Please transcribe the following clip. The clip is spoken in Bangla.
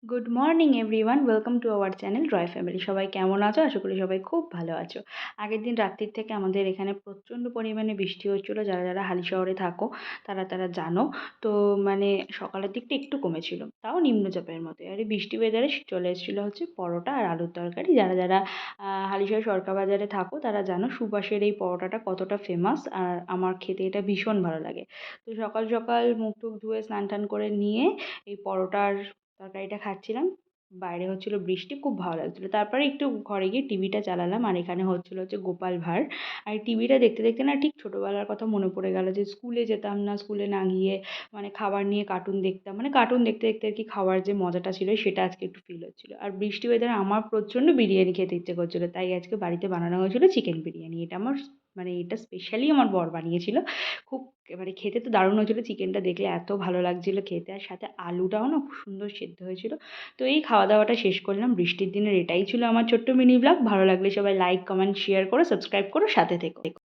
Good morning everyone, welcome to our channel Roy family. সবাই কেমন আছো? আশা করি সবাই খুব ভালো আছো। আগের দিন রাত্রির থেকে আমাদের এখানে প্রচণ্ড পরিমাণে বৃষ্টি হচ্ছিলো। যারা যারা হালি শহরে থাকো তারা তারা জানো। তো মানে সকালের দিকটা একটু কমেছিল, তাও নিম্নচাপের মতো। আর এই বৃষ্টি ওয়েদারে চলে এসেছিলো হচ্ছে পরোটা আর আলুর তরকারি। যারা যারা হালিশহর সরকার বাজারে থাকো তারা জানো সুভাষের এই পরোটাটা কতটা ফেমাস, আর আমার খেতে এটা ভীষণ ভালো লাগে। তো সকাল সকাল মুখ টুখ ধুয়ে স্নান টান করে নিয়ে এই পরোটার তরকারিটা খাচ্ছিলাম। বাইরে হচ্ছিল বৃষ্টি, খুব ভালো লাগছিলো। তারপরে একটু ঘরে গিয়ে টিভিটা চালালাম, আর এখানে হচ্ছে গোপাল ভাঁড়। আর এই টিভিটা দেখতে দেখতে না ঠিক ছোটোবেলার কথা মনে পড়ে গেল, যে স্কুলে যেতাম না, স্কুলে না গিয়ে মানে খাবার নিয়ে কার্টুন দেখতাম, মানে কার্টুন দেখতে দেখতে আর কি খাওয়ার যে মজাটা ছিল সেটা আজকে একটু ফিল হচ্ছিলো। আর বৃষ্টি ওয়েদারে আমার প্রচণ্ড বিরিয়ানি খেতে ইচ্ছে করছিলো, তাই আজকে বাড়িতে বানানো হয়েছিল চিকেন বিরিয়ানি। এটা আমার মানে এটা স্পেশালি আমার বর বানিয়েছিল। খুব মানে খেতে তো দারুণ হয়েছিল, চিকেনটা দেখলে এত ভালো লাগছিলো খেতে, আর সাথে আলুটাও না খুব সুন্দর সেদ্ধ হয়েছিল। তো এই খাওয়া দাওয়াটা শেষ করলাম বৃষ্টির দিনের। এটাই ছিল আমার ছোট্ট মিনি ব্লগ। ভালো লাগলে সবাই লাইক কমেন্ট শেয়ার করো, সাবস্ক্রাইব করো, সাথে থেকো।